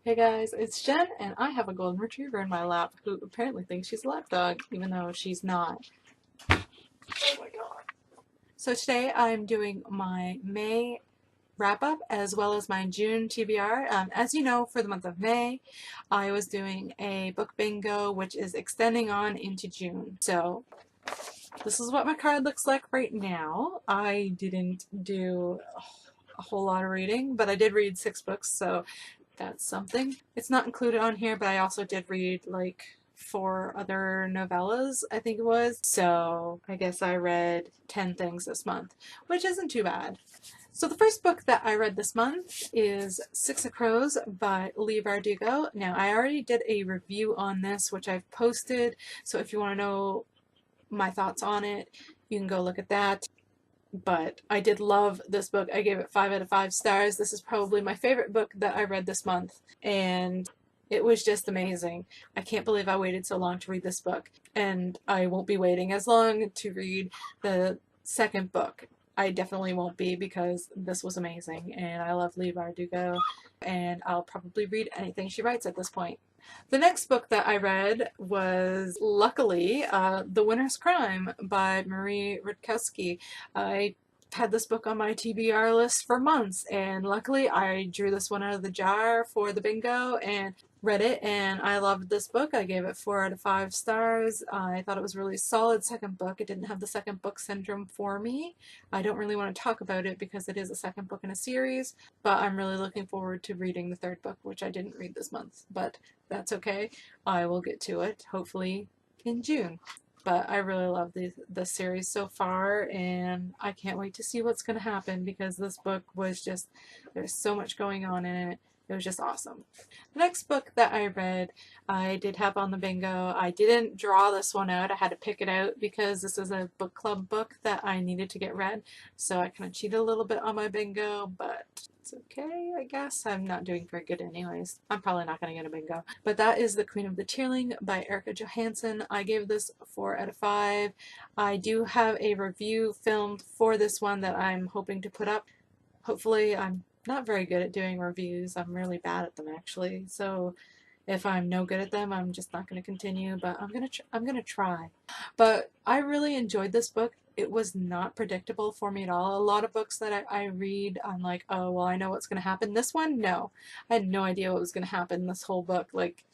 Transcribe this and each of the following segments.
Hey guys, it's Jen, and I have a golden retriever in my lap who apparently thinks she's a lap dog, even though she's not. Oh my god. So today I'm doing my May wrap up as well as my June TBR. As you know, for the month of May, I was doing a book bingo, which is extending on into June. So this is what my card looks like right now. I didn't do a whole lot of reading, but I did read 6 books, so that's something. It's not included on here, but I also did read like 4 other novellas, I think it was. So I guess I read 10 things this month, which isn't too bad. So the first book that I read this month is Six of Crows by Leigh Bardugo. Now I already did a review on this, which I've posted, so if you want to know my thoughts on it, you can go look at that. But I did love this book. I gave it 5 out of 5 stars. This is probably my favorite book that I read this month, and it was just amazing. I can't believe I waited so long to read this book, and I won't be waiting as long to read the second book. I definitely won't be, because this was amazing, and I love Leigh Bardugo, and I'll probably read anything she writes at this point. The next book that I read was, luckily, The Winter's Crime by Marie Rutkowski. I had this book on my TBR list for months, and luckily I drew this one out of the jar for the bingo and read it, and I loved this book. I gave it 4 out of 5 stars. I thought it was a really solid second book. It didn't have the second book syndrome for me. I don't really want to talk about it because it is a second book in a series, but I'm really looking forward to reading the third book, which I didn't read this month, but that's okay. I will get to it, hopefully in June. But I really love the series so far, and I can't wait to see what's going to happen, because this book was just, there's so much going on in it. It was just awesome. The next book that I read, I did have on the bingo. I didn't draw this one out. I had to pick it out because this is a book club book that I needed to get read. So I kind of cheated a little bit on my bingo, but it's okay, I guess. I'm not doing very good anyways. I'm probably not going to get a bingo. But that is The Queen of the Tearling by Erica Johansson. I gave this 4 out of 5. I do have a review filmed for this one that I'm hoping to put up. Hopefully. I'm not very good at doing reviews. I'm really bad at them, actually. So if I'm no good at them, I'm just not going to continue, but I'm going to try. But I really enjoyed this book. It was not predictable for me at all. A lot of books that I read, I'm like, oh, well, I know what's going to happen. This one, no. I had no idea what was going to happen this whole book. Like,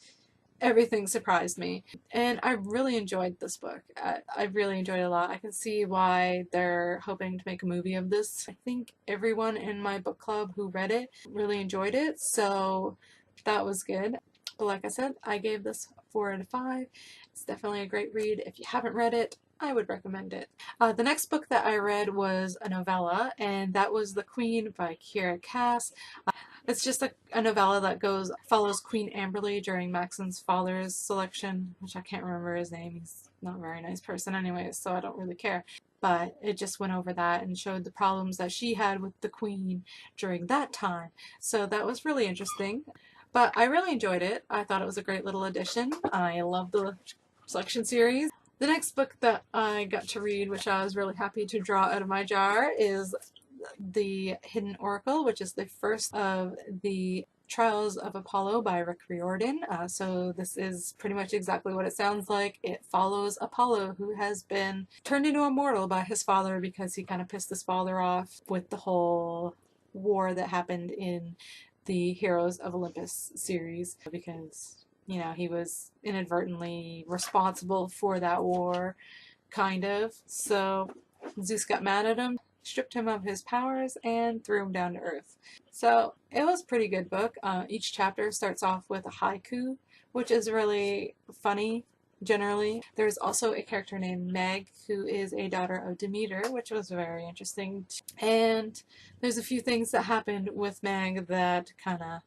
everything surprised me, and I really enjoyed this book. I really enjoyed it a lot. I can see why they're hoping to make a movie of this. I think everyone in my book club who read it really enjoyed it, so that was good. But like I said, I gave this 4 out of 5. It's definitely a great read. If you haven't read it, I would recommend it. The next book that I read was a novella, and that was The Queen by Kiera Cass. It's just a novella that follows Queen Amberley during Maxon's father's selection, which I can't remember his name. He's not a very nice person anyways, so I don't really care. But it just went over that and showed the problems that she had with the Queen during that time. So that was really interesting. But I really enjoyed it. I thought it was a great little addition. I love the selection series. The next book that I got to read, which I was really happy to draw out of my jar, is The Hidden Oracle, which is the first of the Trials of Apollo by Rick Riordan. So this is pretty much exactly what it sounds like. It follows Apollo, who has been turned into a mortal by his father because he kind of pissed his father off with the whole war that happened in the Heroes of Olympus series, because, you know, he was inadvertently responsible for that war, kind of. So Zeus got mad at him, stripped him of his powers, and threw him down to earth. So it was a pretty good book. Each chapter starts off with a haiku, which is really funny. Generally, there's also a character named Meg, who is a daughter of Demeter, which was very interesting. And there's a few things that happened with Meg that kind of,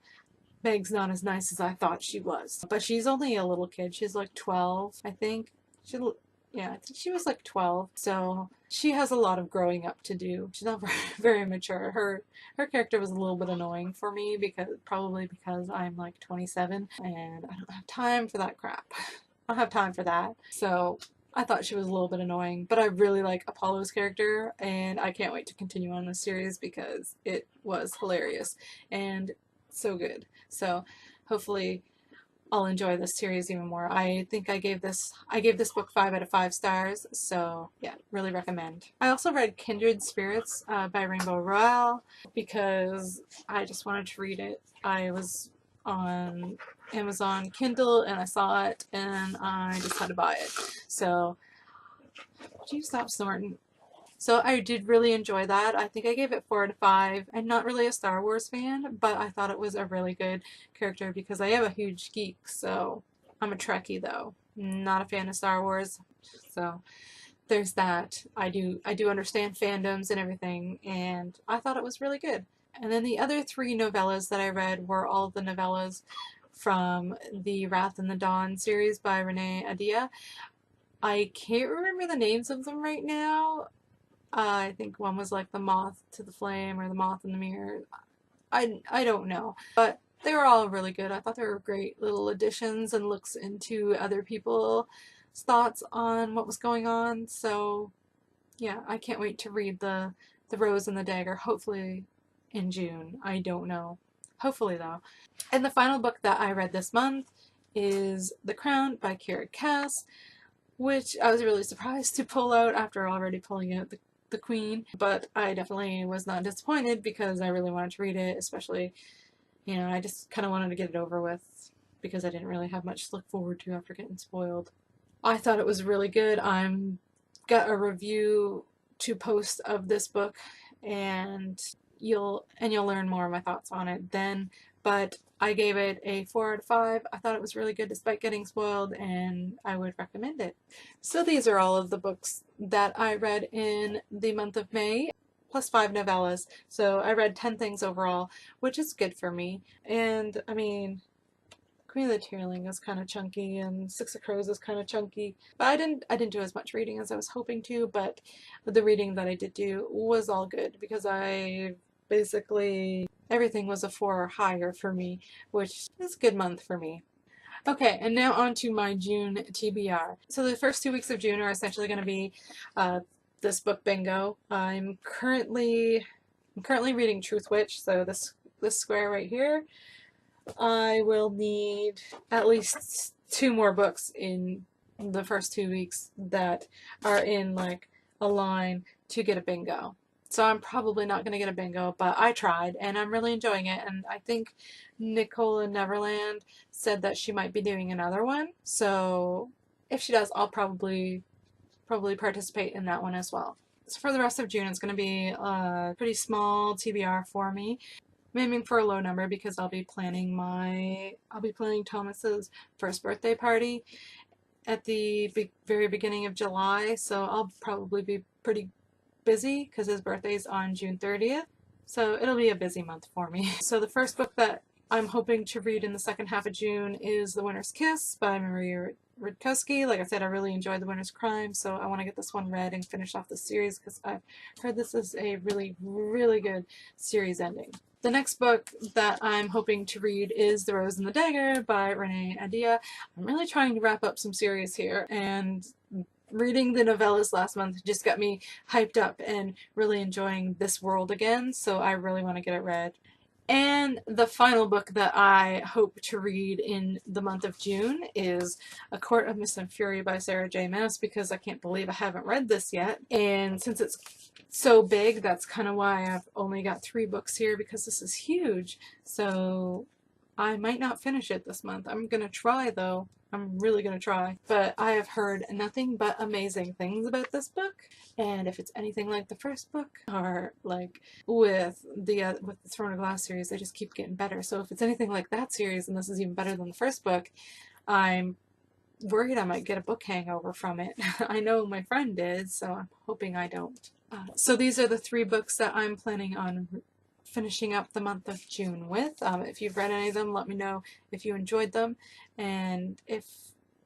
Meg's not as nice as I thought she was. But she's only a little kid. She's like 12, I think. Yeah, I think she was like 12, so she has a lot of growing up to do. She's not very mature. Her character was a little bit annoying for me, probably because I'm like 27 and I don't have time for that crap. I don't have time for that. So I thought she was a little bit annoying, but I really like Apollo's character, and I can't wait to continue on this series because it was hilarious and so good. So hopefully I'll enjoy this series even more. I think I gave this book 5 out of 5 stars, so yeah, really recommend. I also read Kindred Spirits by Rainbow Rowell because I just wanted to read it. I was on Amazon Kindle and I saw it and I just had to buy it. So, would you stop snorting? So I did really enjoy that. I think I gave it 4 out of 5. I'm not really a Star Wars fan, but I thought it was a really good character because I am a huge geek, so I'm a Trekkie though. Not a fan of Star Wars. So there's that. I do understand fandoms and everything, and I thought it was really good. And then the other 3 novellas that I read were all the novellas from the Wrath and the Dawn series by Renee Adia. I can't remember the names of them right now. I think one was like The Moth to the Flame or The Moth in the Mirror. I don't know. But they were all really good. I thought they were great little additions and looks into other people's thoughts on what was going on. So yeah, I can't wait to read the Rose and the Dagger, hopefully in June. I don't know. Hopefully though. And the final book that I read this month is The Crown by Kira Cass, which I was really surprised to pull out after already pulling out the Queen, but I definitely was not disappointed because I really wanted to read it, especially, you know, I just kind of wanted to get it over with because I didn't really have much to look forward to after getting spoiled. I thought it was really good. I'm got a review to post of this book, and you'll learn more of my thoughts on it then, but I gave it a 4 out of 5. I thought it was really good despite getting spoiled, and I would recommend it. So these are all of the books that I read in the month of May, plus 5 novellas. So I read 10 things overall, which is good for me. And I mean, Queen of the Tearling is kind of chunky, and Six of Crows is kind of chunky. But I didn't do as much reading as I was hoping to, but the reading that I did do was all good because I basically everything was a 4 or higher for me, which is a good month for me. Okay, and now on to my June TBR. So the first 2 weeks of June are essentially going to be this book bingo. I'm currently reading Truth Witch, so this square right here. I will need at least 2 more books in the first 2 weeks that are in like a line to get a bingo. So I'm probably not going to get a bingo, but I tried and I'm really enjoying it. And I think Nicola Neverland said that she might be doing another one. So if she does, I'll probably participate in that one as well. So for the rest of June, it's going to be a pretty small TBR for me. I'm aiming for a low number because I'll be planning Thomas's first birthday party at the very beginning of July, so I'll probably be pretty busy because his birthday's on June 30th, so it'll be a busy month for me. So the first book that I'm hoping to read in the second half of June is The Winter's Kiss by Maria Rudkowski. Like I said, I really enjoyed The Winter's Crime, so I want to get this one read and finish off the series because I've heard this is a really, really good series ending. The next book that I'm hoping to read is The Rose and the Dagger by Renee Adia. I'm really trying to wrap up some series here, and reading the novellas last month just got me hyped up and really enjoying this world again, so I really want to get it read. And the final book that I hope to read in the month of June is A Court of Mist and Fury by Sarah J. Maas, because I can't believe I haven't read this yet. And since it's so big, that's kind of why I've only got 3 books here, because this is huge. So I might not finish it this month. I'm going to try though. I'm really going to try. But I have heard nothing but amazing things about this book. And if it's anything like the first book, or like with the Throne of Glass series, they just keep getting better. So if it's anything like that series, and this is even better than the first book, I'm worried I might get a book hangover from it. I know my friend did, so I'm hoping I don't. So these are the 3 books that I'm planning on finishing up the month of June with. If you've read any of them, let me know if you enjoyed them, and if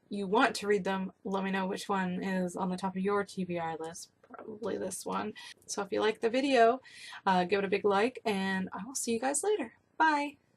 you want to read them, let me know which one is on the top of your TBR list. Probably this one. So if you like the video, give it a big like, and I will see you guys later. Bye!